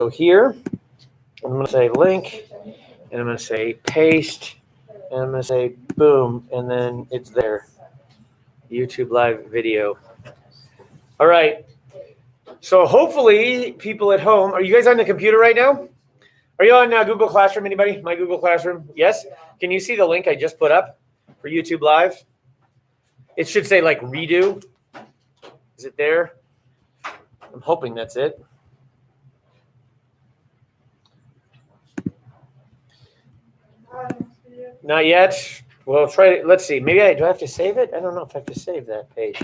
So here, I'm going to say link, and I'm going to say paste, and I'm going to say boom, and then it's there. YouTube live video. All right. So hopefully people at home, are you guys on the computer right now? Are you on Google Classroom? Anybody? My Google Classroom? Yes? Can you see the link I just put up for YouTube Live? It should say like redo. Is it there? I'm hoping that's it. Not yet. Well, try it. Let's see. Maybe do I have to save it? I don't know if I have to save that page.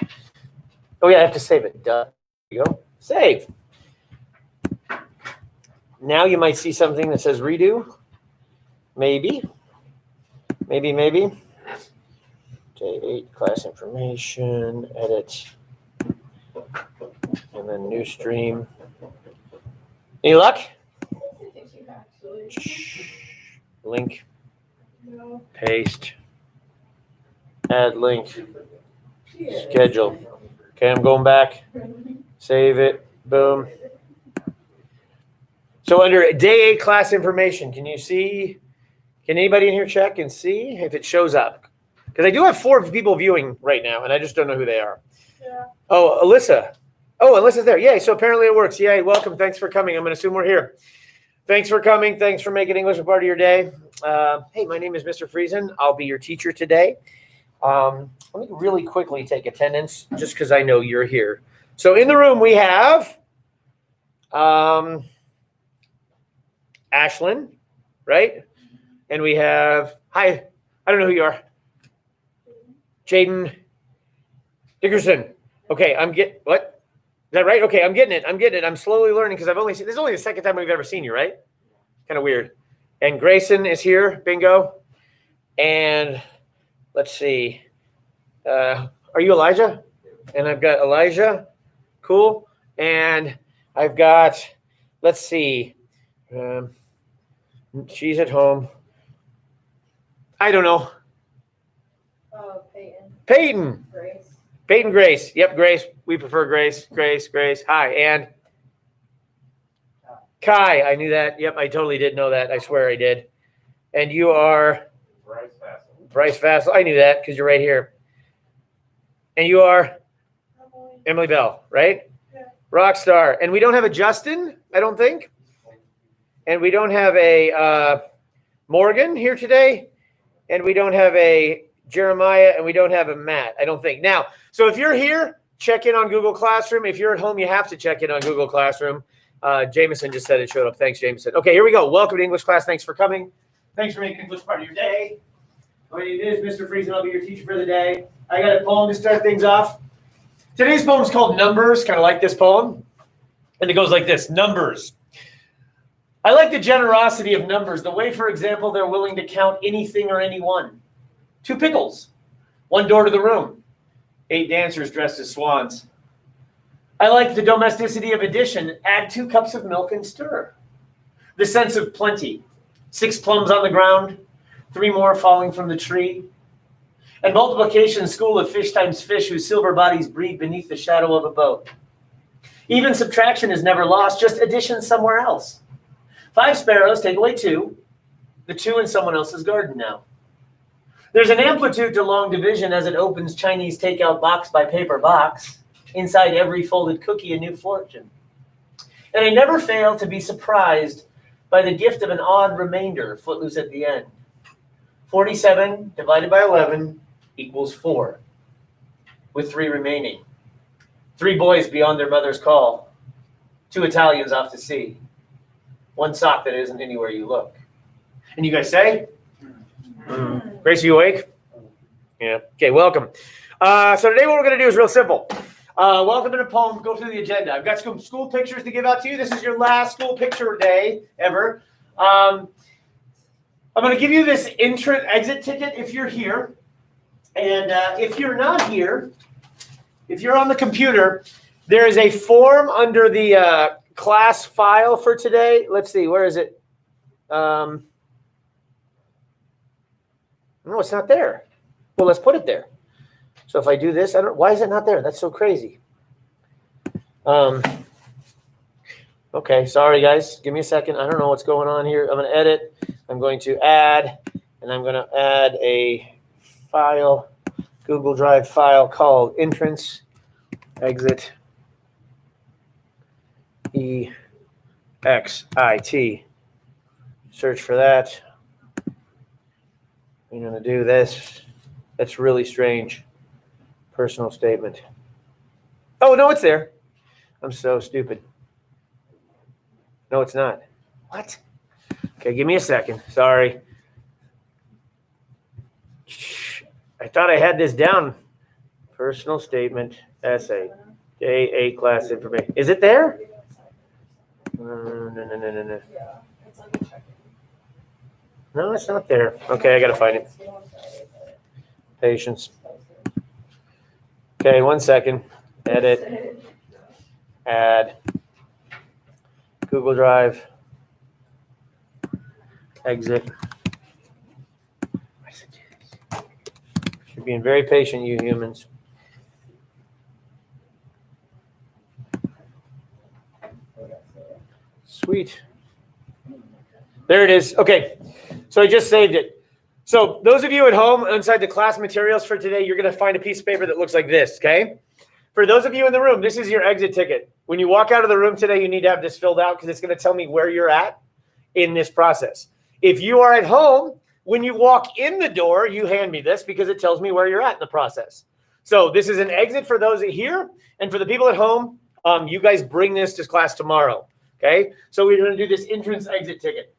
Oh, yeah, I have to save it. Duh. There you go. Save. Now you might see something that says redo. Maybe. Maybe. Day 8, class information, edit, and then new stream. Any luck? Link. No. Paste. Add link. Schedule. Okay, I'm going back. Save it. Boom. So under day 8 class information, can you see? Can anybody in here check and see if it shows up? Because I do have 4 people viewing right now, and I just don't know who they are. Yeah. Oh, Alyssa. Oh, Alyssa's there. Yay. So apparently it works. Yay. Welcome. Thanks for coming. I'm going to assume we're here. Thanks for coming. Thanks for making English a part of your day. Hey, my name is Mr. Friesen. I'll be your teacher today. Let me really quickly take attendance just because I know you're here. So in the room we have Ashlyn, right? And we have, hi, I don't know who you are. Jaden Dickerson. Okay, what? Is that right? Okay, I'm getting it. I'm slowly learning because this is only the second time we've ever seen you, right? Kind of weird. And Grayson is here, bingo. And let's see. Are you Elijah? And I've got Elijah. Cool. And I've got, let's see. She's at home. I don't know. Oh, Peyton. Grace. Peyton Grace. Yep, Grace. We prefer Grace. Grace. Hi. And Kai. I knew that. Yep, I totally did know that. I swear I did. And you are? Bryce Fassel. I knew that because you're right here. And you are? Emily Bell, right? Yeah. Rockstar. And we don't have a Justin, I don't think. And we don't have a Morgan here today. And we don't have a Jeremiah, and we don't have a Matt, I don't think. Now, so if you're here, check in on Google Classroom. If you're at home, you have to check in on Google Classroom. Jameson just said it showed up. Thanks, Jameson. Okay, here we go. Welcome to English class. Thanks for coming. Thanks for making English part of your day. My name is Mr. Friesen. I'll be your teacher for the day. I got a poem to start things off. Today's poem is called Numbers, kind of like this poem. And it goes like this, Numbers. I like the generosity of numbers, the way, for example, they're willing to count anything or anyone. 2 pickles, 1 door to the room, 8 dancers dressed as swans. I like the domesticity of addition, add 2 cups of milk and stir. The sense of plenty, 6 plums on the ground, 3 more falling from the tree. And multiplication, school of fish times fish whose silver bodies breathe beneath the shadow of a boat. Even subtraction is never lost, just addition somewhere else. 5 sparrows, take away 2, the 2 in someone else's garden now. There's an amplitude to long division as it opens Chinese takeout box by paper box. Inside every folded cookie, a new fortune. And I never fail to be surprised by the gift of an odd remainder, footloose at the end. 47 divided by 11 equals 4, with 3 remaining. 3 boys beyond their mother's call. 2 Italians off to sea. 1 sock that isn't anywhere you look. And you guys say? Grace, are you awake? Yeah. Okay, welcome. So today what we're going to do is real simple. Welcome to the poem. Go through the agenda. I've got some school pictures to give out to you. This is your last school picture day ever. I'm going to give you this exit ticket if you're here. And if you're not here, if you're on the computer, there is a form under the class file for today. Let's see, where is it? No, it's not there. Well, let's put it there. So if I do this, why is it not there? That's so crazy. Okay, sorry guys. Give me a second. I don't know what's going on here. I'm going to edit. I'm going to add, and I'm going to add a file, Google Drive file called entrance exit EXIT. Search for that. I'm going to do this. That's really strange. Personal statement. Oh, no, it's there. I'm so stupid. No, it's not. What? Okay, give me a second. Sorry. I thought I had this down. Personal statement, essay, day 8 class information. Is it there? No. Yeah, it's like a check-in. No, it's not there. Okay, I got to find it. Patience. Okay, 1 second. Edit. Add. Google Drive. Exit. You're being very patient, you humans. Sweet. There it is. Okay, so I just saved it. So those of you at home, inside the class materials for today, you're going to find a piece of paper that looks like this, okay? For those of you in the room, this is your exit ticket. When you walk out of the room today, you need to have this filled out because it's going to tell me where you're at in this process. If you are at home, when you walk in the door, you hand me this because it tells me where you're at in the process. So this is an exit for those here, and for the people at home, you guys bring this to class tomorrow, okay? So we're going to do this entrance exit ticket.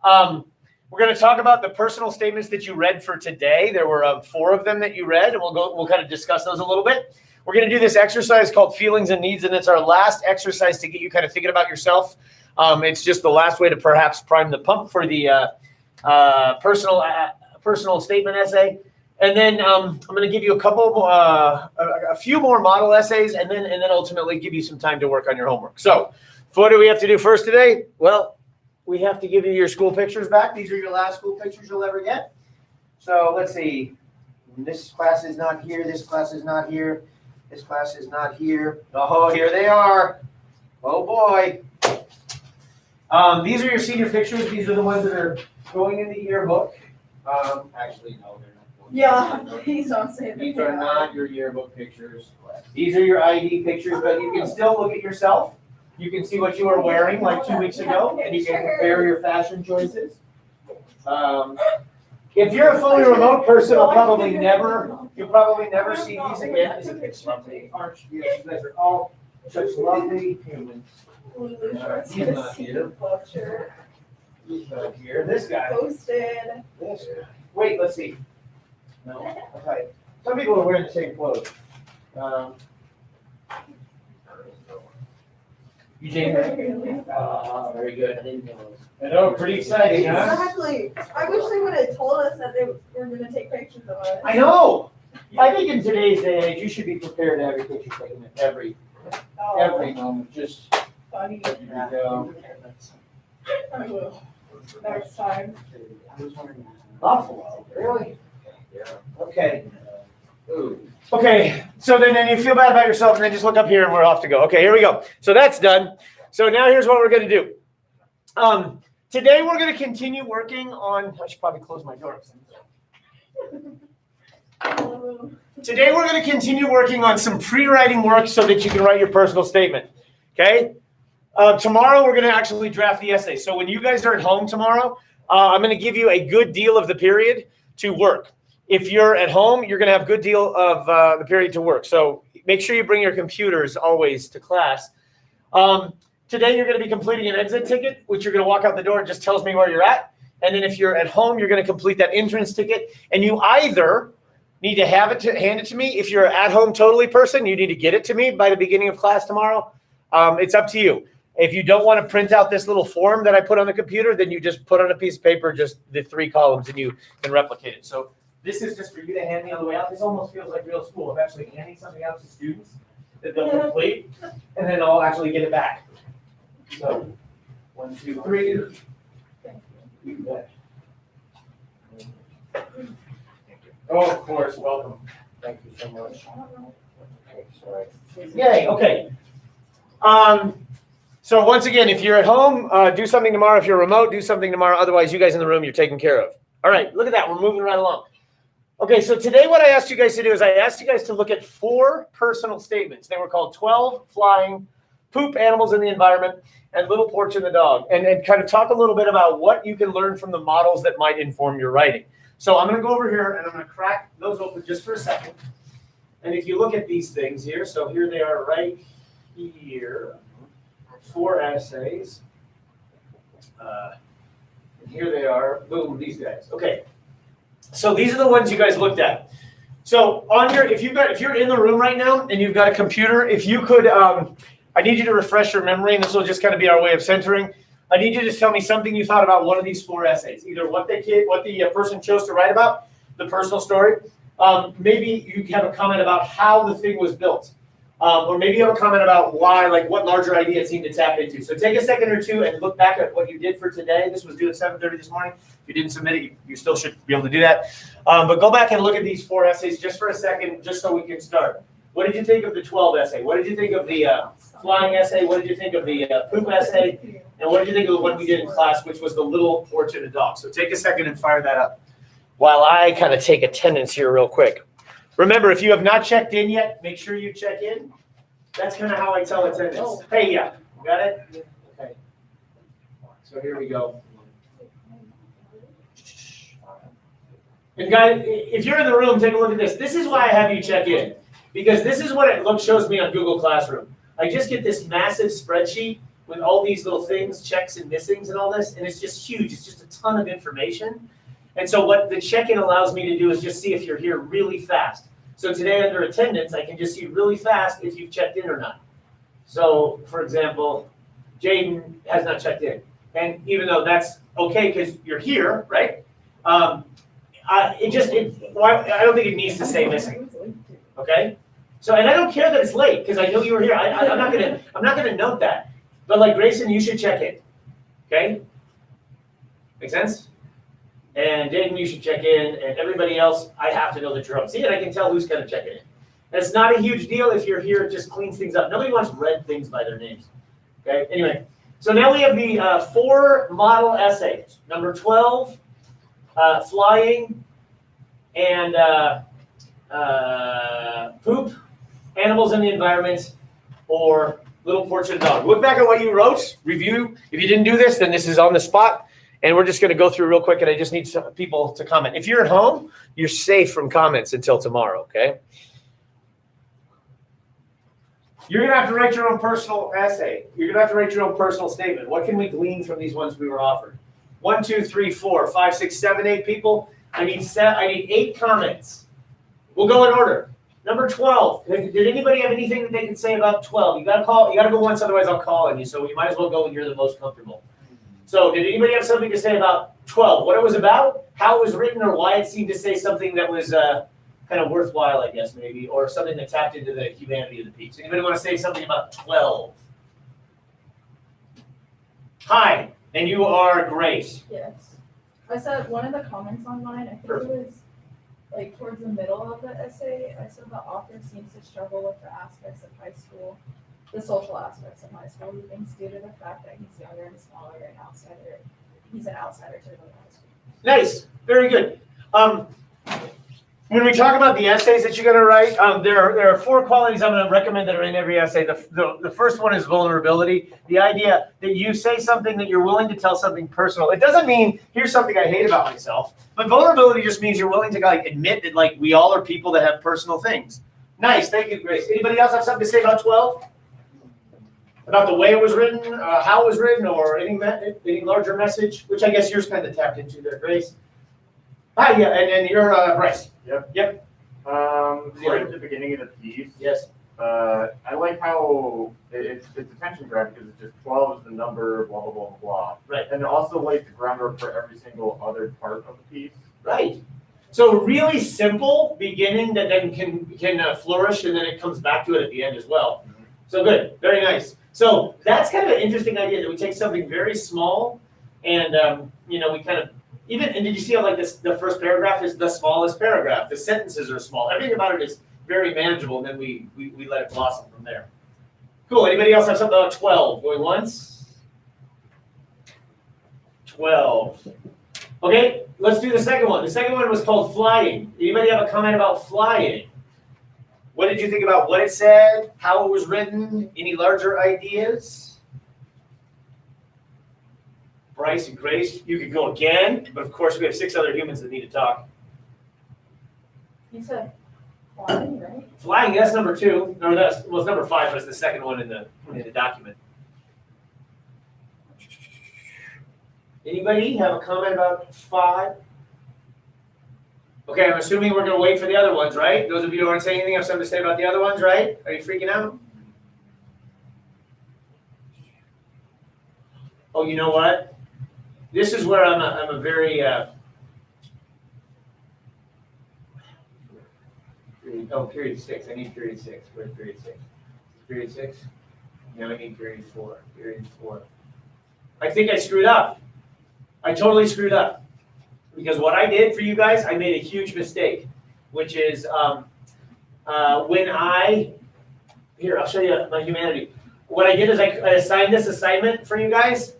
We're going to talk about the personal statements that you read for today. There were 4 of them that you read, and we'll kind of discuss those a little bit. We're going to do this exercise called feelings and needs, and it's our last exercise to get you kind of thinking about yourself. It's just the last way to perhaps prime the pump for the personal statement essay. And then I'm going to give you a few more model essays, and then ultimately give you some time to work on your homework. So what do we have to do first today? Well, we have to give you your school pictures back. These are your last school pictures you'll ever get. So let's see. This class is not here. This class is not here. This class is not here. Oh, here they are. Oh, boy. These are your senior pictures. These are the ones that are going in the yearbook. Actually, no, they're not. Yeah, please don't say that. These are not your yearbook pictures. These are your ID pictures, but you can still look at yourself. You can see what you were wearing like 2 weeks ago, and you can compare your fashion choices. If you're a fully remote person, you'll probably never see these again. Isn't it lovely? Aren't you? You guys are all such lovely humans. He's not here. He's not here. This guy. Posted. This guy. Wait, let's see. No. Okay. Some people are wearing the same clothes. Eugene. Very good. I know, pretty exciting, huh? Exactly. I wish they would have told us that they were going to take pictures of us. I know. I think in today's day and age, you should be prepared to have your picture taken at every moment. Just Funny. there you go. I will. Next time. Buffalo, really? Okay. Okay, so then you feel bad about yourself, and then just look up here, and we're off to go. Okay, here we go. So that's done. So now here's what we're going to do. Today we're going to continue working on. I should probably close my door. Today we're going to continue working on some pre-writing work so that you can write your personal statement. Okay. Tomorrow we're going to actually draft the essay. So when you guys are at home tomorrow, I'm going to give you a good deal of the period to work. If you're at home, you're going to have a good deal of the period to work. So make sure you bring your computers always to class. Today, you're going to be completing an exit ticket, which you're going to walk out the door. It just tells me where you're at. And then if you're at home, you're going to complete that entrance ticket. And you either need to hand it to me. If you're an at-home totally person, you need to get it to me by the beginning of class tomorrow. It's up to you. If you don't want to print out this little form that I put on the computer, then you just put on a piece of paper, just the 3 columns, and you can replicate it. So this is just for you to hand me on the way out. This almost feels like real school. I'm actually handing something out to students that they'll complete, and then I'll actually get it back. So, 1, 2, 3. You bet. Oh, of course. Welcome. Thank you so much. Okay, sorry. Yay. Okay. So So once again, if you're at home, do something tomorrow. If you're remote, do something tomorrow. Otherwise, you guys in the room, you're taken care of. All right, look at that. We're moving right along. Okay, so today what I asked you guys to do is I asked you guys to look at 4 personal statements. They were called 12 flying, poop, animals in the environment, and little porch and the dog. And kind of talk a little bit about what you can learn from the models that might inform your writing. So I'm going to go over here and I'm going to crack those open just for a second. And if you look at these things here, so here they are right here. 4 essays. And here they are. Boom, these guys. Okay. So these are the ones you guys looked at. So on your, if you're in the room right now and you've got a computer, if you could, I need you to refresh your memory, and this will just kind of be our way of centering. I need you to just tell me something you thought about one of these 4 essays, either what the person chose to write about, the personal story. Maybe you have a comment about how the thing was built. Or maybe you have a comment about why, like what larger idea it seemed to tap into. So take a second or two and look back at what you did for today. This was due at 7:30 this morning. If you didn't submit it, you still should be able to do that. But go back and look at these 4 essays just for a second, just so we can start. What did you think of the 12 essay? What did you think of the flying essay? What did you think of the poop essay? And what did you think of the one we did in class, which was the little porch and a dog? So take a second and fire that up while I kind of take attendance here real quick. Remember, if you have not checked in yet, make sure you check in. That's kind of how I tell attendance. Hey, yeah, got it? Okay. So here we go. And guys, if you're in the room, take a look at this. This is why I have you check in, because this is what it shows me on Google Classroom. I just get this massive spreadsheet with all these little things, checks and missings and all this, and it's just huge. It's just a ton of information. And so what the check-in allows me to do is just see if you're here really fast. So today under attendance, I can just see really fast if you've checked in or not. So for example, Jaden has not checked in. And even though that's okay because you're here, right? I don't think it needs to say missing. Okay? So, and I don't care that it's late because I know you were here. I'm not gonna note that. But like Grayson, you should check in. Okay? Make sense? And Jaden, you should check in, and everybody else, I have to know that you're home. See, and I can tell who's going to check in. And it's not a huge deal if you're here, it just cleans things up. Nobody wants red things by their names. Okay, anyway. So now we have the 4 model essays. Number 12, flying, and poop, animals in the environment, or little porch and dog. Look back at what you wrote, review. If you didn't do this, then this is on the spot. And we're just going to go through real quick, and I just need some people to comment. If you're at home, you're safe from comments until tomorrow, okay? You're going to have to write your own personal essay. You're going to have to write your own personal statement. What can we glean from these ones we were offered? 1, 2, 3, 4, 5, 6, 7, 8 people. I need 8 comments. We'll go in order. Number 12. Did anybody have anything that they can say about 12? You got to call. You got to go once, otherwise I'll call on you. So you might as well go when you're the most comfortable. So did anybody have something to say about 12? What it was about, how it was written, or why it seemed to say something that was kind of worthwhile, I guess, maybe, or something that tapped into the humanity of the piece? Anybody want to say something about 12? Hi, and you are Grace. Yes. I said one of the comments online, I think it was like towards the middle of the essay, I said the author seems to struggle with the aspects of high school, the social aspects of high school. He thinks due to the fact that he's younger and smaller and outsider, he's an outsider to the high school. Nice, very good. When we talk about the essays that you're going to write, there are 4 qualities I'm going to recommend that are in every essay. The first one is vulnerability. The idea that you say something, that you're willing to tell something personal. It doesn't mean here's something I hate about myself, but vulnerability just means you're willing to like admit that like we all are people that have personal things. Nice, thank you, Grace. Anybody else have something to say about 12? About the way it was written, how it was written, or any larger message, which I guess yours kind of tapped into there, Grace. Hi, yeah, and you're Bryce. Yep. Right at the beginning of the piece. Yes. I like how it's attention grabbing because it's just 12 is the number, blah, blah, blah, blah. Right. And it also lays the groundwork for every single other part of the piece. Right. So really simple beginning that then can flourish, and then it comes back to it at the end as well. Mm-hmm. So good, very nice. So that's kind of an interesting idea that we take something very small, and we kind of and did you see how like this? The first paragraph is the smallest paragraph. The sentences are small. Everything about it is very manageable, and then we let it blossom from there. Cool. Anybody else have something about 12? Going once? 12. Okay, let's do the second one. The second one was called flying. Anybody have a comment about flying? What did you think about what it said, how it was written? Any larger ideas? Bryce and Grace, you could go again, but of course we have 6 other humans that need to talk. You said flying, right? Flying, that's number 2. No, that's well, it's number 5, but it's the second one in the document. Anybody have a comment about 5? Okay, I'm assuming we're going to wait for the other ones, right? Those of you who aren't saying anything have something to say about the other ones, right? Are you freaking out? Oh, you know what? This is where I'm a very period 6. I need period 6. Where's period 6? Period 6? Now I need period 4. Period 4. I think I screwed up. I totally screwed up. Because what I did for you guys, I made a huge mistake, which is when here, I'll show you my humanity. What I did is I assigned this assignment for you guys,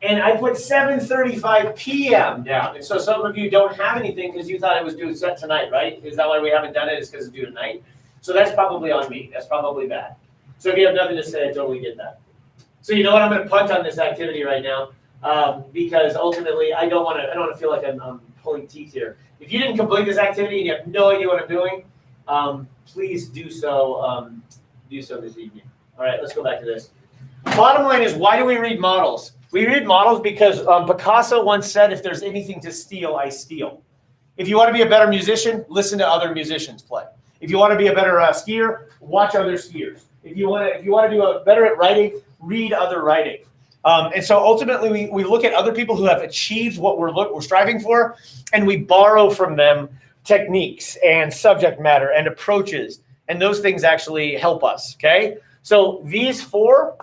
and I put 7:35 p.m. down. And so some of you don't have anything because you thought it was due set tonight, right? Is that why we haven't done it? It's because it's due tonight. So that's probably on me. That's probably bad. So if you have nothing to say, I totally get that. So you know what? I'm going to punt on this activity right now. Because ultimately, I don't want to feel like I'm pulling teeth here. If you didn't complete this activity and you have no idea what I'm doing, please do so. Do so this evening. All right, let's go back to this. Bottom line is, why do we read models? We read models because Picasso once said, "If there's anything to steal, I steal." If you want to be a better musician, listen to other musicians play. If you want to be a better skier, watch other skiers. If you want to do better at writing, read other writing. And so ultimately, we look at other people who have achieved what we're striving for, and we borrow from them techniques and subject matter and approaches, and those things actually help us, okay? So these 4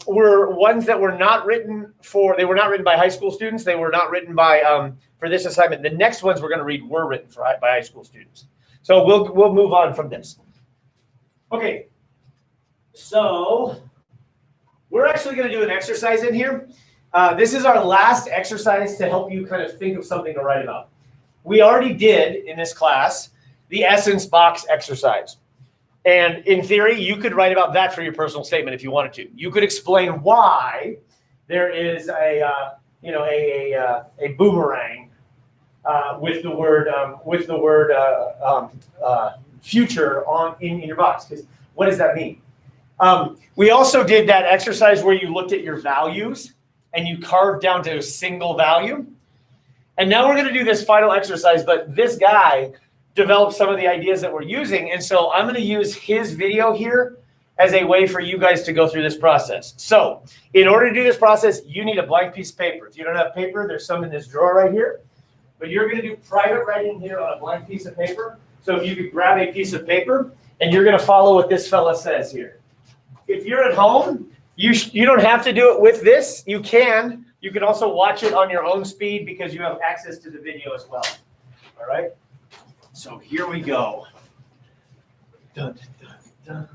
were ones that were not written by high school students. They were not written by for this assignment. The next ones we're going to read were written by high school students. So we'll move on from this. Okay, so we're actually going to do an exercise in here. This is our last exercise to help you kind of think of something to write about. We already did in this class the essence box exercise. And in theory, you could write about that for your personal statement if you wanted to. You could explain why there is a boomerang with the word future in your box. Because what does that mean? We also did that exercise where you looked at your values and you carved down to a single value. And now we're going to do this final exercise, but this guy developed some of the ideas that we're using. And so I'm going to use his video here as a way for you guys to go through this process. So in order to do this process, you need a blank piece of paper. If you don't have paper, there's some in this drawer right here. But you're going to do private writing here on a blank piece of paper. So if you could grab a piece of paper, and you're going to follow what this fella says here. If you're at home, you don't have to do it with this. You can. You can also watch it on your own speed because you have access to the video as well. All right? So here we go. Dun, dun, dun.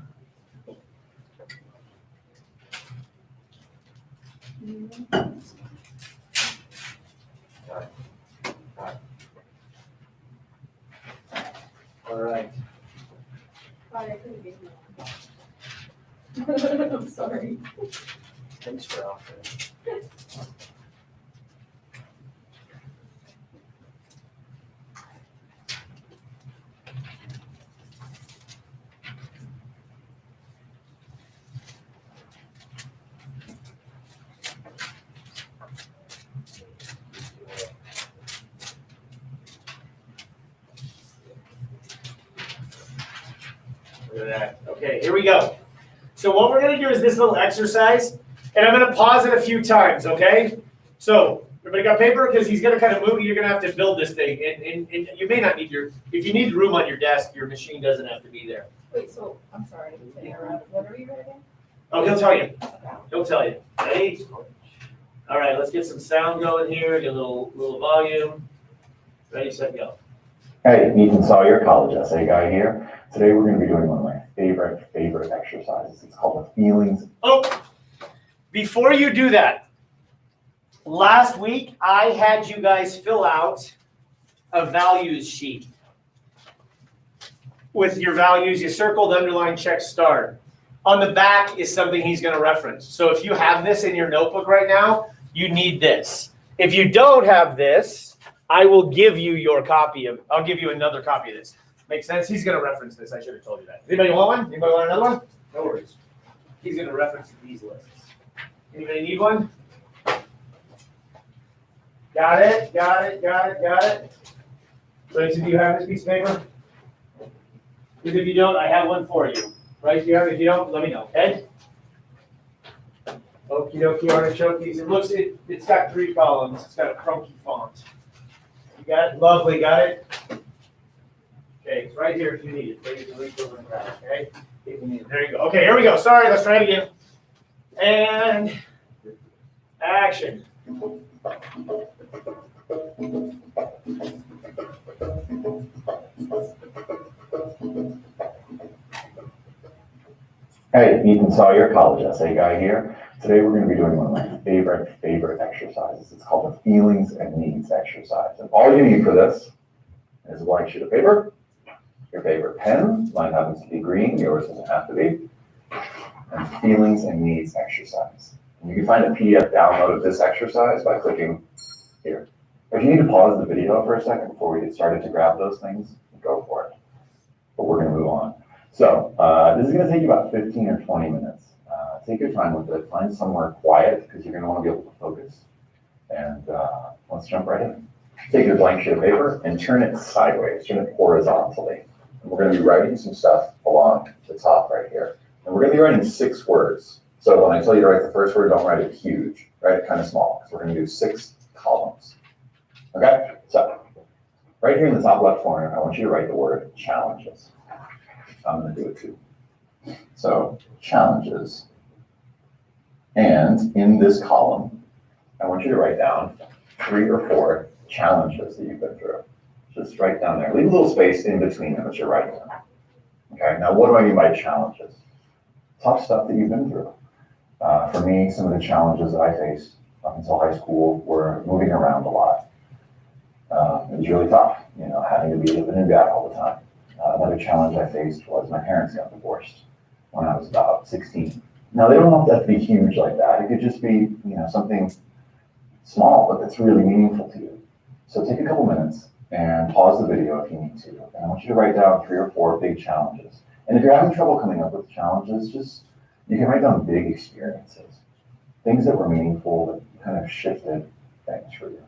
All right. I'm sorry. Thanks for offering. Look at that. Okay, here we go. So what we're going to do is this little exercise, and I'm going to pause it a few times, okay? So everybody got paper? Because he's going to kind of move, you're going to have to build this thing. And you may not need if you need room on your desk, your machine doesn't have to be there. Wait, so, I'm sorry to interrupt. What are you writing? Oh, he'll tell you. He'll tell you. Ready? All right, let's get some sound going here, get a little volume. Ready, set, go. Hey, Ethan Sawyer, college essay guy here. Today we're going to be doing one of my favorite exercises. It's called the feelings. Oh, before you do that, last week I had you guys fill out a values sheet. With your values, you circled, underlined, check, starred. On the back is something he's going to reference. So if you have this in your notebook right now, you need this. If you don't have this, I will give you I'll give you another copy of this. Make sense? He's going to reference this. I should have told you that. Anybody want one? Anybody want another one? No worries. He's going to reference these lists. Anybody need one? Got it. Bryce, do you have this piece of paper? Because if you don't, I have one for you. Bryce, do you have it? If you don't, let me know. Ed? Okie dokie, artichoke. It's got 3 columns. It's got a crunky font. You got it? Lovely, got it? Okay, it's right here if you need it. So you can reach over and grab it, okay? If you need it. There you go. Okay, here we go. Sorry, let's try it again. And action. Hey, Ethan Sawyer, college essay guy here. Today we're going to be doing one of my favorite exercises. It's called the feelings and needs exercise. And all you need for this is a blank sheet of paper, your favorite pen, mine happens to be green, yours doesn't have to be, and feelings and needs exercise. And you can find a PDF download of this exercise by clicking here. If you need to pause the video for a second before we get started to grab those things, go for it. But we're going to move on. So this is going to take you about 15 or 20 minutes. Take your time with it. Find somewhere quiet because you're going to want to be able to focus. And let's jump right in. Take your blank sheet of paper and turn it sideways. Turn it horizontally. And we're going to be writing some stuff along the top right here. And we're going to be writing 6 words. So when I tell you to write the first word, don't write it huge. Write it kind of small because we're going to do 6 columns. Okay? So right here in the top left corner, I want you to write the word challenges. I'm going to do it too. So challenges. And in this column, I want you to write down 3 or 4 challenges that you've been through. Just write down there. Leave a little space in between them as you're writing them. Okay, now what do I mean by challenges? Tough stuff that you've been through. For me, some of the challenges that I faced up until high school were moving around a lot. It was really tough, having to be living in dad all the time. Another challenge I faced was my parents got divorced when I was about 16. Now, they don't want that to be huge like that. It could just be, something small, but that's really meaningful to you. So take a couple minutes and pause the video if you need to. And I want you to write down 3 or 4 big challenges. And if you're having trouble coming up with challenges, you can write down big experiences, things that were meaningful that kind of shifted things for you.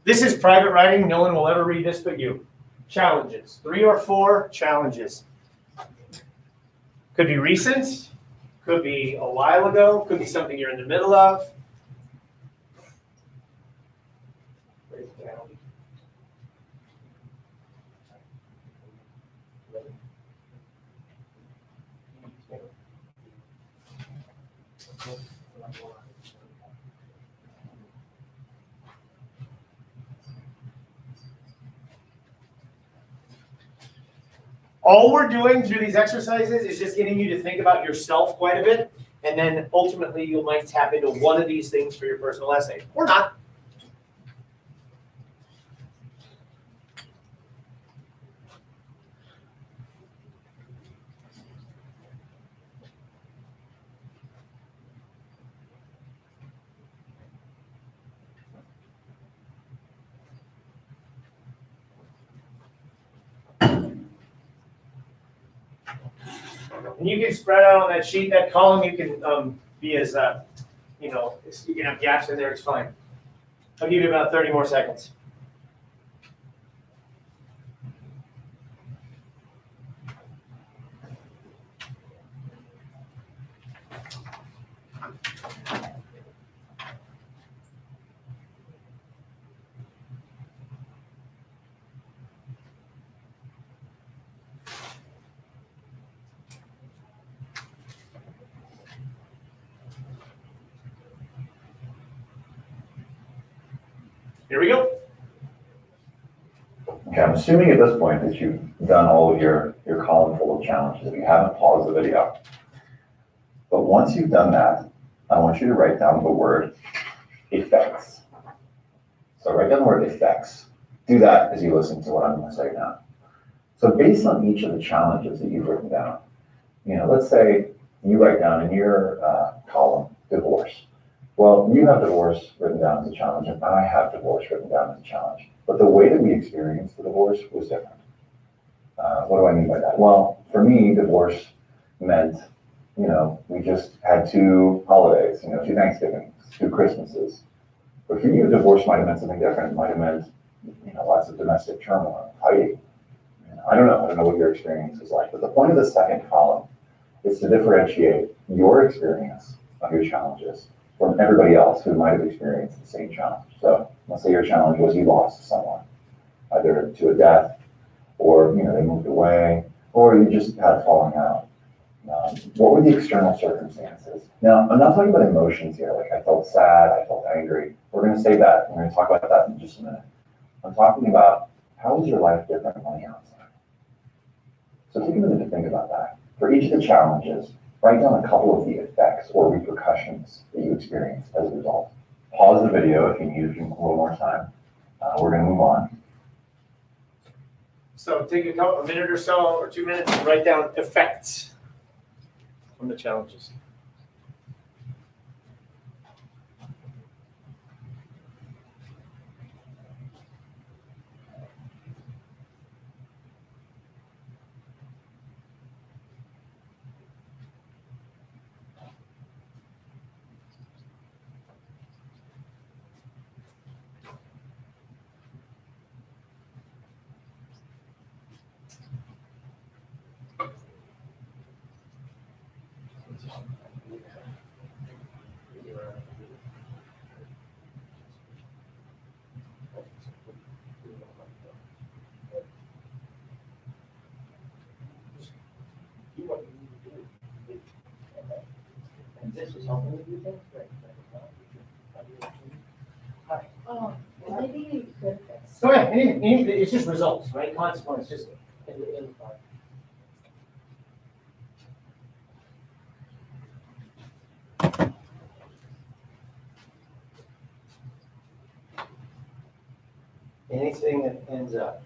This is private writing. No one will ever read this but you. Challenges. 3 or 4 challenges. Could be recent. Could be a while ago. Could be something you're in the middle of. All we're doing through these exercises is just getting you to think about yourself quite a bit, and then ultimately you might tap into one of these things for your personal essay, or not. And you can spread out on that sheet, that column. You can be as, you can have gaps in there. It's fine. I'll give you about 30 more seconds. Here we go. Okay, I'm assuming at this point that you've done all of your column full of challenges. If you haven't, pause the video. But once you've done that, I want you to write down the word effects. So write down the word effects. Do that as you listen to what I'm going to say now. So based on each of the challenges that you've written down, let's say you write down in your column, divorce. Well, you have divorce written down as a challenge, and I have divorce written down as a challenge. But the way that we experienced the divorce was different. What do I mean by that? Well, for me, divorce meant, we just had 2 holidays, 2 Thanksgivings, 2 Christmases. But for you, divorce might have meant something different. It might have meant, lots of domestic turmoil, fighting. I don't know what your experience is like. But the point of the second column is to differentiate your experience of your challenges from everybody else who might have experienced the same challenge. So let's say your challenge was you lost someone, either to a death, or they moved away, or you just had a falling out. What were the external circumstances? Now, I'm not talking about emotions here, like I felt sad, I felt angry. We're going to say that. We're going to talk about that in just a minute. I'm talking about how was your life different on the outside? So take a minute to think about that. For each of the challenges, write down a couple of the effects or repercussions that you experienced as a result. Pause the video if you need a little more time. We're going to move on. So take a minute or so, or 2 minutes, and write down effects from the challenges. Maybe you could fix. So yeah, it's just results, right? Consequence, just in the anything that ends up.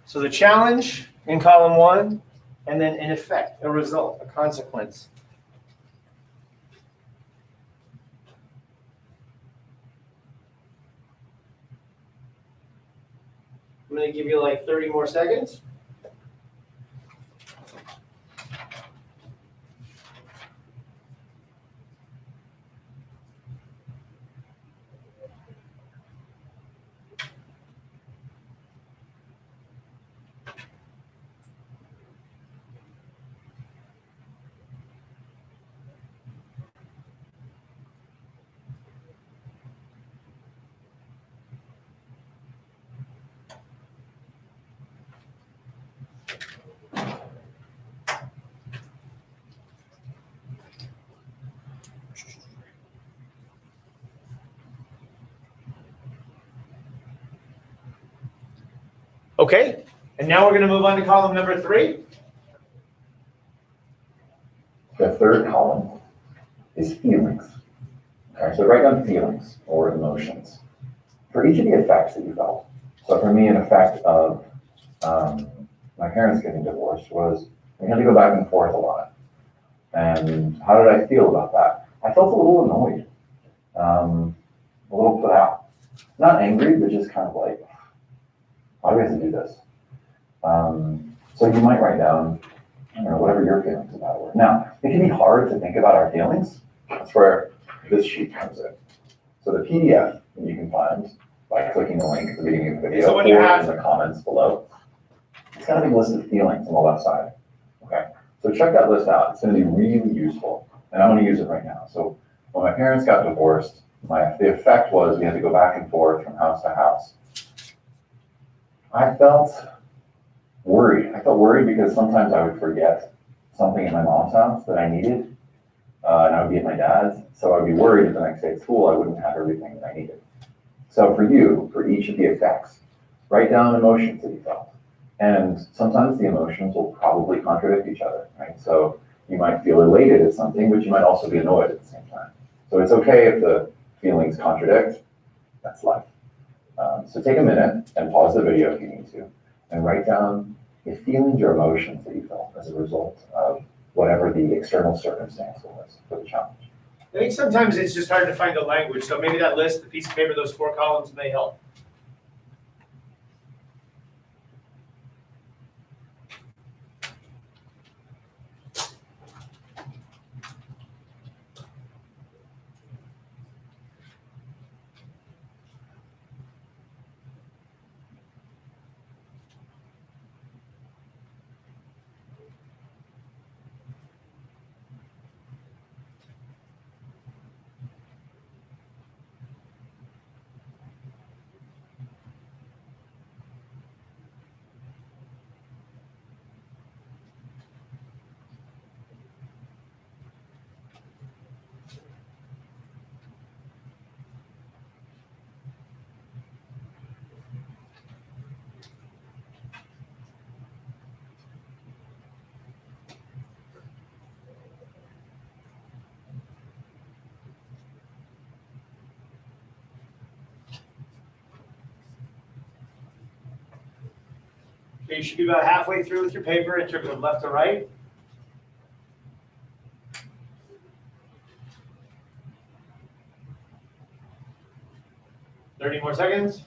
So the challenge in column 1, and then in effect, a result, a consequence. I'm going to give you like 30 more seconds. Okay, and now we're going to move on to column number 3. The third column is feelings. Okay, so write down feelings or emotions for each of the effects that you felt. So for me, an effect of my parents getting divorced was we had to go back and forth a lot. And how did I feel about that? I felt a little annoyed, a little put out. Not angry, but just kind of like, why do we have to do this? So you might write down, whatever your feelings about it were. Now, it can be hard to think about our feelings. That's where this sheet comes in. So the PDF that you can find by clicking the link at the beginning of the video So when or you have in the comments below, it's got a big list of feelings on the left side. Okay, so check that list out. It's going to be really useful, and I'm going to use it right now. So when my parents got divorced, the effect was we had to go back and forth from house to house. I felt worried. I felt worried because sometimes I would forget something in my mom's house that I needed, and I would be at my dad's. So I would be worried that the next day at school I wouldn't have everything that I needed. So for you, for each of the effects, write down emotions that you felt. And sometimes the emotions will probably contradict each other, right? So you might feel elated at something, but you might also be annoyed at the same time. So it's okay if the feelings contradict. That's life. So take a minute and pause the video if you need to, and write down the feelings or emotions that you felt as a result of whatever the external circumstance was for the challenge. I think sometimes it's just hard to find the language, so maybe that list, the piece of paper, those 4 columns may help. Okay, you should be about halfway through with your paper in terms of left to right. Thirty more seconds.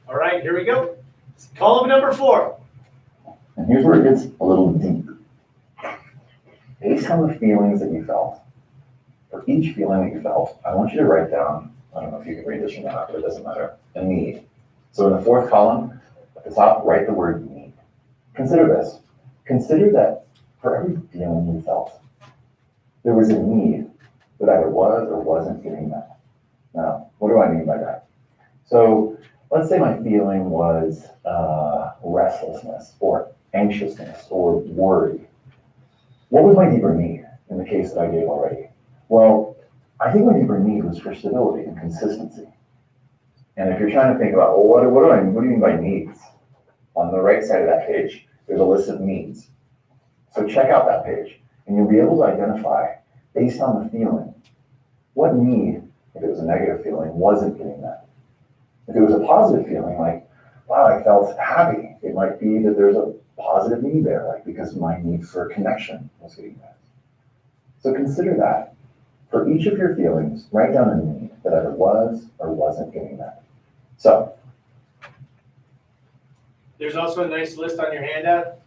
All right, here we go. Column number 4. And here's where it gets a little deep. Based on the feelings that you felt, for each feeling that you felt, I want you to write down, I don't know if you can read this or not, but it doesn't matter, a need. So in the 4th column, at the top, write the word need. Consider this. Consider that for every feeling you felt, there was a need that either was or wasn't getting met. Now, what do I mean by that? So let's say my feeling was restlessness or anxiousness or worry. What was my deeper need in the case that I gave already? Well, I think my deeper need was for stability and consistency. And if you're trying to think about, well, what do you mean by needs? On the right side of that page, there's a list of needs. So check out that page, and you'll be able to identify, based on the feeling, what need, if it was a negative feeling, wasn't getting met. If it was a positive feeling, like, wow, I felt happy, it might be that there's a positive need there, like because my need for connection was getting met. So consider that. For each of your feelings, write down a need that either was or wasn't getting met. So, There's also a nice list on your handout.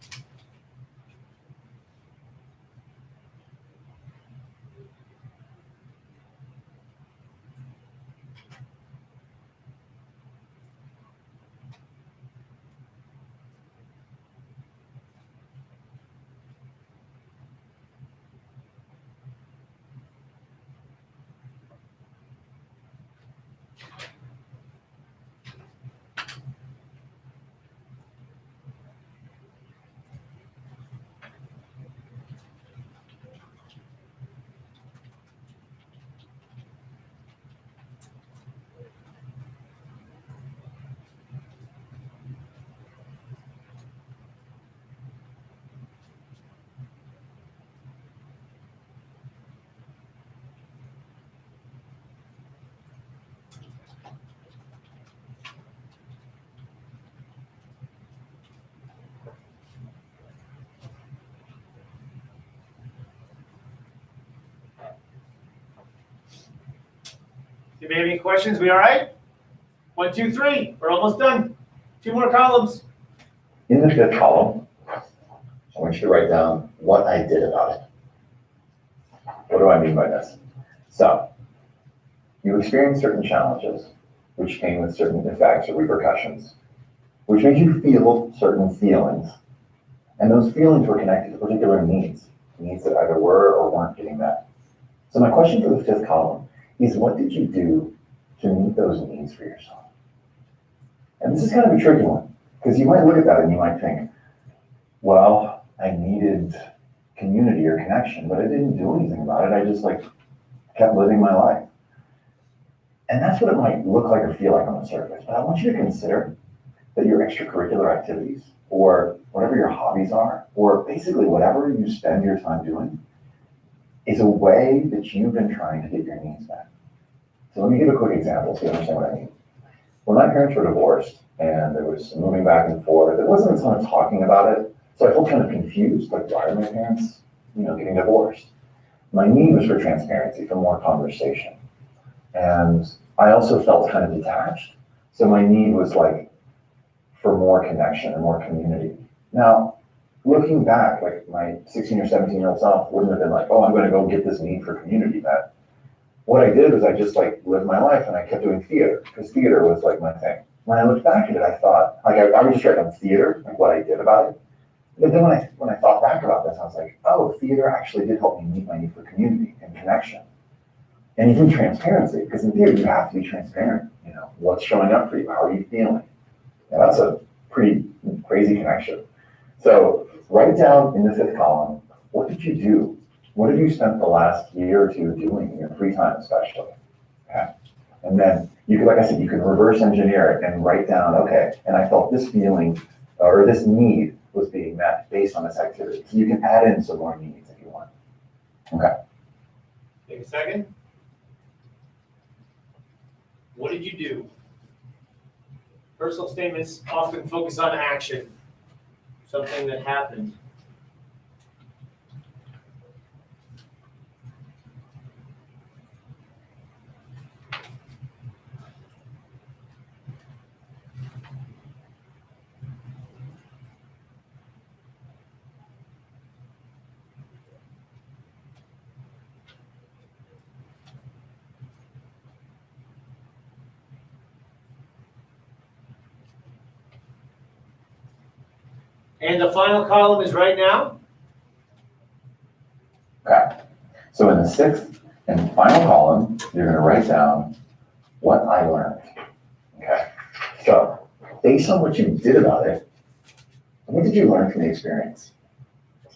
If you have any questions, we all right? 1, 2, 3. We're almost done. 2 more columns. in the 5th column, I want you to write down what I did about it. What do I mean by this? So, you experienced certain challenges, which came with certain effects or repercussions. which made you feel certain feelings. And those feelings were connected to particular needs that either were or weren't getting met. So my question for the fifth column is, what did you do to meet those needs for yourself? And this is kind of a tricky one, because you might look at that and you might think, well, I needed community or connection, but I didn't do anything about it. I just kept living my life. And that's what it might look like or feel like on the surface. But I want you to consider that your extracurricular activities, or whatever your hobbies are, or basically whatever you spend your time doing, is a way that you've been trying to get your needs met. So let me give a quick example so you understand what I mean. When my parents were divorced and there was some moving back and forth, there wasn't a ton of talking about it. So I felt kind of confused, why are my parents, getting divorced? My need was for transparency, for more conversation. And I also felt kind of detached. So my need was for more connection and more community. Now, looking back, my 16 or 17-year-old self wouldn't have been oh, I'm going to go get this need for community met. What I did was I just lived my life and I kept doing theater, because theater was my thing. When I looked back at it, I thought, I would just write down theater, what I did about it. But then when I thought back about this, I was oh, theater actually did help me meet my need for community and connection. And even transparency, because in theater you have to be transparent. What's showing up for you? How are you feeling? Now that's a pretty crazy connection. So write down in the fifth column, what did you do? What have you spent the last year or two doing in your free time, especially? Okay. And then you can, like I said, you can reverse engineer it and write down, okay, and I felt this feeling or this need was being met based on this activity. So you can add in some more needs if you want. Okay. Take a second. What did you do? Personal statements often focus on action, something that happened. And the final column is right now. Okay. So in the sixth and final column, you're going to write down what I learned. Okay. So based on what you did about it, what did you learn from the experience?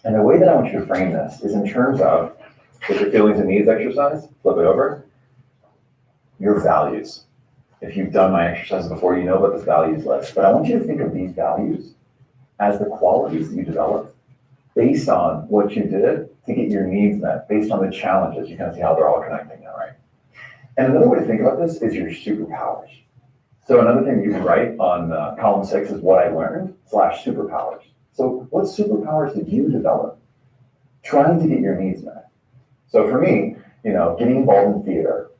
And the way that I want you to frame this is in terms of, with your feelings and needs exercise, flip it over, your values. If you've done my exercises before, you know about this values list. But I want you to think of these values as the qualities that you developed based on what you did to get your needs met, based on the challenges. You can see how they're all connecting now, right? And another way to think about this is your superpowers. So another thing you can write on column 6 is what I learned / superpowers. So what superpowers did you develop trying to get your needs met? So for me, getting involved in theater,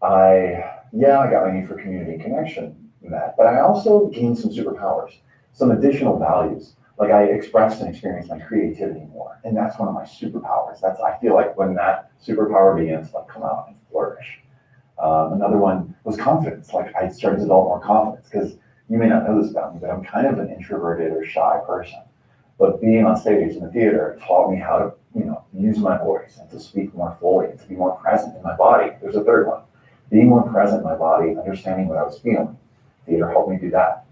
I got my need for community and connection met, but I also gained some superpowers, some additional values. I expressed and experienced my creativity more. And that's one of my superpowers. I feel like when that superpower begins to come out and flourish. Another one was confidence. I started to develop more confidence, because you may not know this about me, but I'm kind of an introverted or shy person. But being on stage in the theater taught me how to, use my voice and to speak more fully and to be more present in my body. There's a third one. Being more present in my body, understanding what I was feeling. Theater helped me do that.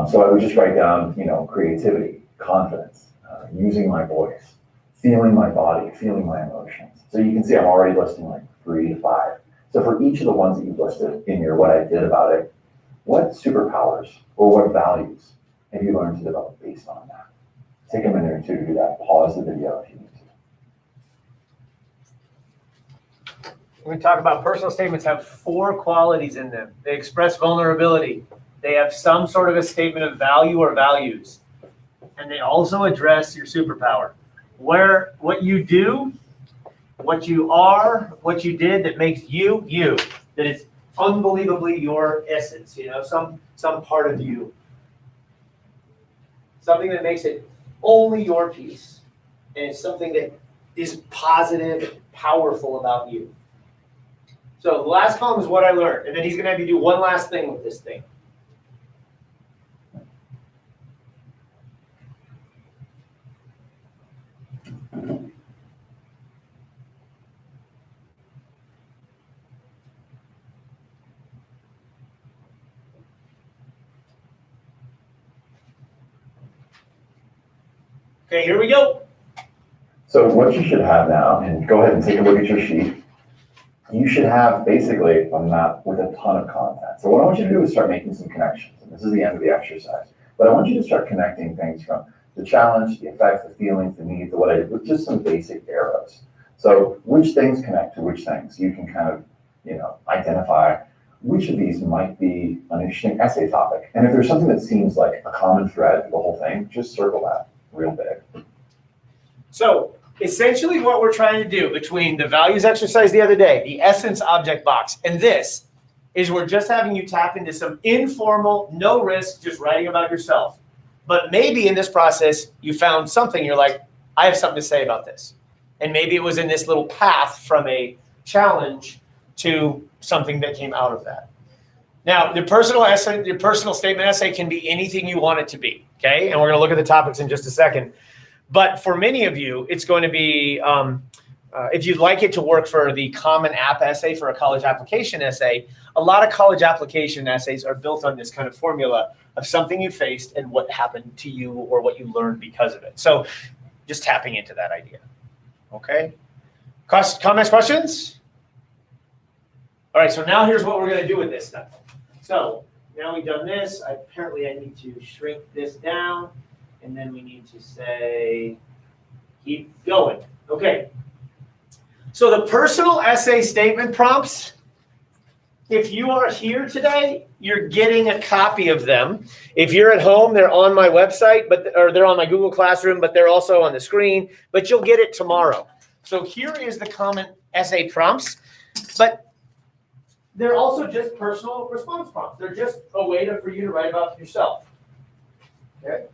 So I would just write down, creativity, confidence, using my voice, feeling my body, feeling my emotions. So you can see I'm already listing 3 to 5. So for each of the ones that you've listed in your what I did about it, what superpowers or what values have you learned to develop based on that? Take a minute or two to do that. Pause the video if you need to. We're going to talk about personal statements have 4 qualities in them. They express vulnerability. They have some sort of a statement of value or values. And they also address your superpower. What you do, what you are, what you did that makes you, you. That is unbelievably your essence, some part of you. Something that makes it only your piece. And it's something that is positive and powerful about you. So the last column is what I learned. And then he's going to have you do one last thing with this thing. Okay, here we go. So what you should have now, and go ahead and take a look at your sheet. You should have basically a map with a ton of content. So what I want you to do is start making some connections. And this is the end of the exercise. But I want you to start connecting things from the challenge, the effects, the feelings, the needs, the what I did, with just some basic arrows. So which things connect to which things? You can kind of, identify which of these might be an interesting essay topic. And if there's something that seems like a common thread for the whole thing, just circle that real big. So essentially what we're trying to do between the values exercise the other day, the essence object box, and this is we're just having you tap into some informal, no risk, just writing about yourself. But maybe in this process, you found something, you're like, I have something to say about this. And maybe it was in this little path from a challenge to something that came out of that. Now, the personal essay, your personal statement essay can be anything you want it to be, okay? And we're gonna look at the topics in just a second. But for many of you, it's going to be, if you'd like it to work for the common app essay, for a college application essay, a lot of college application essays are built on this kind of formula of something you faced and what happened to you or what you learned because of it. So just tapping into that idea, okay? Comments, questions? All right, so now here's what we're gonna do with this stuff. So now we've done this, apparently I need to shrink this down. And then we need to say, keep going. Okay. So the personal essay statement prompts, if you are here today, you're getting a copy of them. If you're at home, they're on my website, or they're on my Google Classroom, but they're also on the screen, but you'll get it tomorrow. So here is the common essay prompts, but they're also just personal response prompts. They're just a way for you to write about yourself. Okay.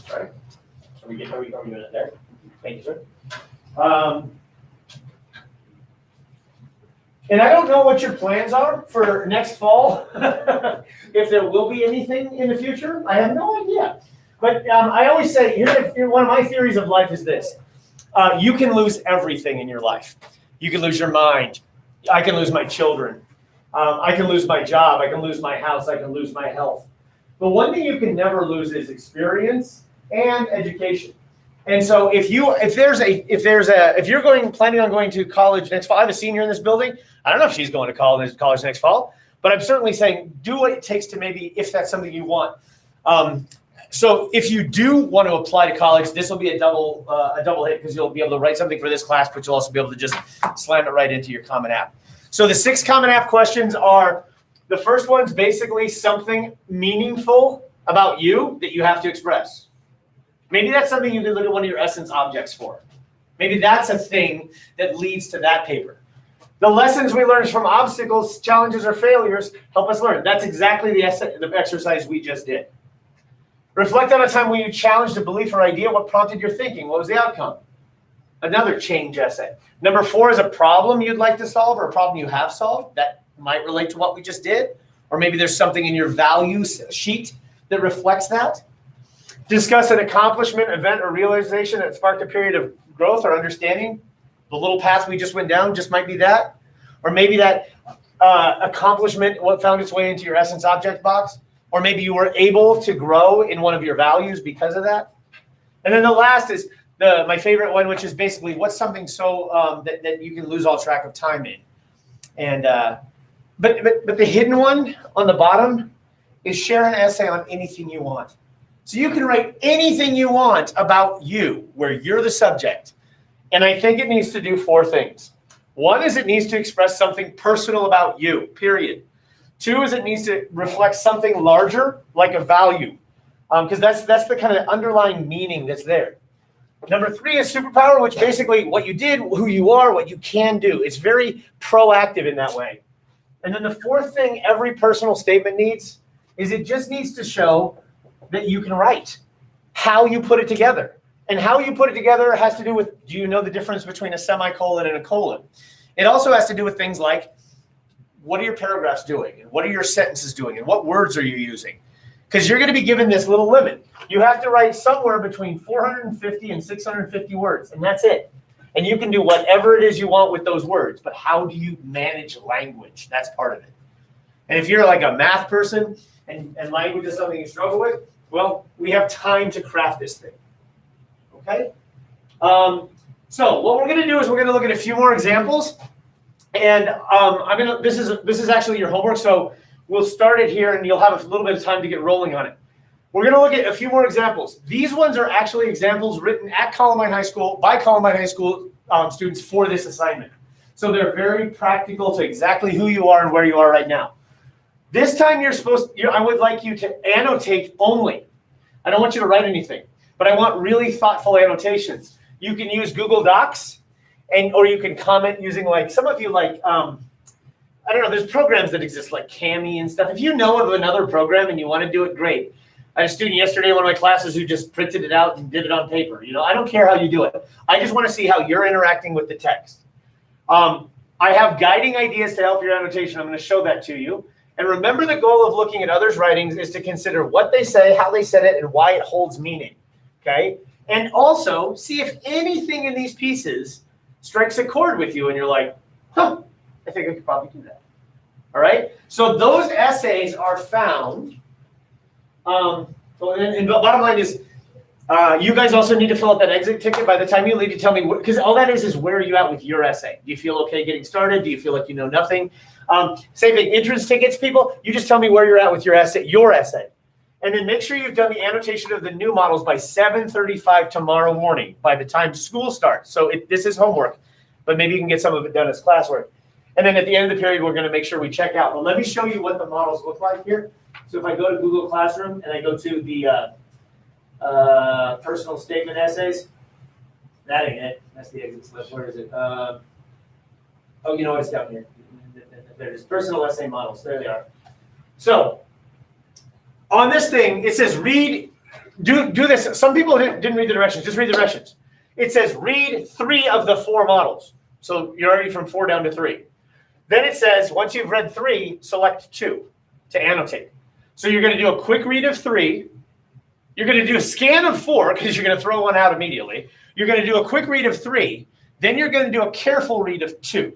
Sorry. Are we doing it there? Thank you, sir. And I don't know what your plans are for next fall. If there will be anything in the future, I have no idea. But I always say, one of my theories of life is this. You can lose everything in your life. You can lose your mind. I can lose my children. I can lose my job. I can lose my house. I can lose my health. But one thing you can never lose is experience and education. And so if you're planning on going to college next fall, I have a senior in this building. I don't know if she's going to college next fall, but I'm certainly saying do what it takes to maybe, if that's something you want. So if you do want to apply to college, this will be a double hit because you'll be able to write something for this class, but you'll also be able to just slam it right into your Common App. So the 6 Common App questions are, the first one's basically something meaningful about you that you have to express. Maybe that's something you can look at one of your essence objects for. Maybe that's a thing that leads to that paper. The lessons we learned from obstacles, challenges, or failures help us learn. That's exactly the exercise we just did. Reflect on a time when you challenged a belief or idea. What prompted your thinking? What was the outcome? Another change essay. Number 4 is a problem you'd like to solve or a problem you have solved. That might relate to what we just did. Or maybe there's something in your values sheet that reflects that. Discuss an accomplishment, event, or realization that sparked a period of growth or understanding. The little path we just went down just might be that. Or maybe that accomplishment what found its way into your essence object box. Or maybe you were able to grow in one of your values because of that. And then the last is my favorite one, which is basically what's something so that you can lose all track of time in. And but the hidden one on the bottom is share an essay on anything you want. So you can write anything you want about you, where you're the subject. And I think it needs to do 4 things. 1 is it needs to express something personal about you, period. 2 is it needs to reflect something larger, like a value, because that's the kind of underlying meaning that's there. Number 3 is superpower, which basically what you did, who you are, what you can do. It's very proactive in that way. And then the 4th thing every personal statement needs is it just needs to show that you can write, how you put it together. And how you put it together has to do with, do you know the difference between a semicolon and a colon? It also has to do with things like, what are your paragraphs doing? And what are your sentences doing? And what words are you using? Because you're going to be given this little limit. You have to write somewhere between 450 and 650 words, and that's it. And you can do whatever it is you want with those words, but how do you manage language? That's part of it. And if you're like a math person, and language is something you struggle with, well, we have time to craft this thing. Okay? So what we're gonna do is we're gonna look at a few more examples, and this is actually your homework, so we'll start it here and you'll have a little bit of time to get rolling on it. We're gonna look at a few more examples. These ones are actually examples written at Columbine High School by Columbine High School students for this assignment. So they're very practical to exactly who you are and where you are right now. This time I would like you to annotate only. I don't want you to write anything, but I want really thoughtful annotations. You can use Google Docs, or you can comment using some of you I don't know, there's programs that exist like Cami and stuff. If you know of another program and you want to do it, great. I had a student yesterday in one of my classes who just printed it out and did it on paper. I don't care how you do it. I just want to see how you're interacting with the text. I have guiding ideas to help your annotation. I'm going to show that to you. And remember, the goal of looking at others' writings is to consider what they say, how they said it, and why it holds meaning. Okay? And also, see if anything in these pieces strikes a chord with you and you're like, huh, I think I could probably do that. All right? So those essays are found. And the bottom line is, you guys also need to fill out that exit ticket by the time you leave. To tell me, because all that is where are you at with your essay? Do you feel okay getting started? Do you feel like you know nothing? Same thing, entrance tickets, people. You just tell me where you're at with your essay. And then make sure you've done the annotation of the new models by 7:35 tomorrow morning, by the time school starts. So this is homework, but maybe you can get some of it done as classwork. And then at the end of the period, we're going to make sure we check out. But let me show you what the models look like here. So if I go to Google Classroom and I go to the personal statement essays, that ain't it. That's the exit slip. Where is it? Oh, you know what? It's down here. There it is. Personal essay models. There they are. So on this thing, it says read, do this. Some people didn't read the directions. Just read the directions. It says read 3 of the 4 models. So you're already from 4 down to 3. Then it says once you've read 3, select 2 to annotate. So you're going to do a quick read of 3. You're going to do a scan of 4 because you're going to throw one out immediately. You're going to do a quick read of 3. Then you're going to do a careful read of 2.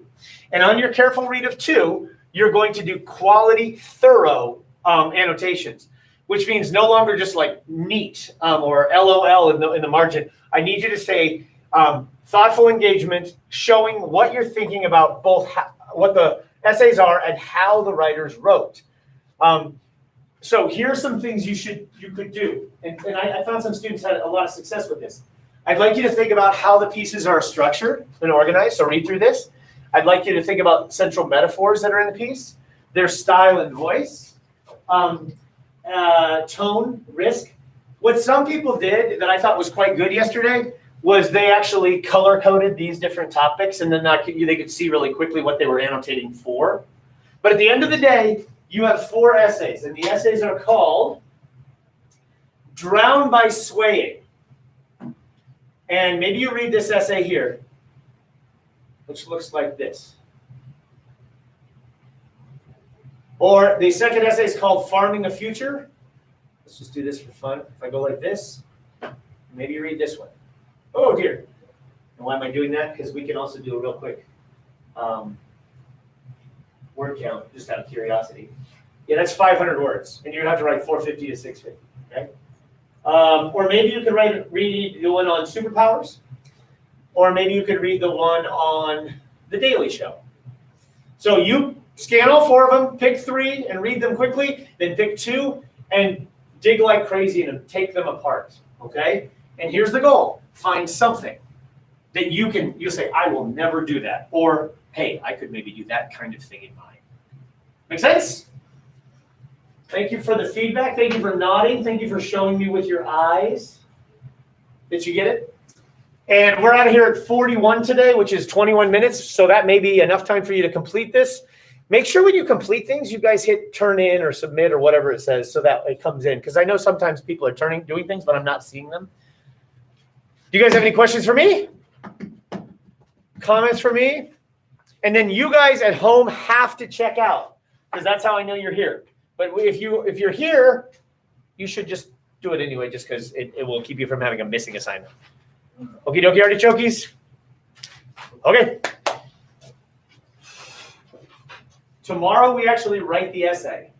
And on your careful read of 2, you're going to do quality, thorough annotations, which means no longer just like neat or LOL in the margin. I need you to say thoughtful engagement, showing what you're thinking about both what the essays are and how the writers wrote. So here's some things you could do. And I found some students had a lot of success with this. I'd like you to think about how the pieces are structured and organized. So read through this. I'd like you to think about central metaphors that are in the piece, their style and voice, tone, risk. What some people did that I thought was quite good yesterday was they actually color-coded these different topics, and then they could see really quickly what they were annotating for. But at the end of the day, you have 4 essays, and the essays are called Drowned by Swaying. And maybe you read this essay here, which looks like this. Or the second essay is called Farming the Future. Let's just do this for fun. If I go like this, maybe you read this one. Oh dear. And why am I doing that? Because we can also do a real quick word count, just out of curiosity. Yeah, that's 500 words, and you have to write 450 to 650. Okay. Or maybe you could read the one on superpowers, or maybe you could read the one on The Daily Show. So you scan all 4 of them, pick 3 and read them quickly, then pick 2 and dig like crazy and take them apart. Okay. And here's the goal: find something that you'll say, I will never do that, or hey, I could maybe do that kind of thing in mine. Make sense? Thank you for the feedback. Thank you for nodding. Thank you for showing me with your eyes. Did you get it? And we're out of here at 41 today, which is 21 minutes. So that may be enough time for you to complete this. Make sure when you complete things, you guys hit turn in or submit or whatever it says so that it comes in. Because I know sometimes people are doing things, but I'm not seeing them. Do you guys have any questions for me? Comments for me? And then you guys at home have to check out, because that's how I know you're here. But if you're here, you should just do it anyway, just because it will keep you from having a missing assignment. Okie dokie, artichokes. Okay. Tomorrow we actually write the essay.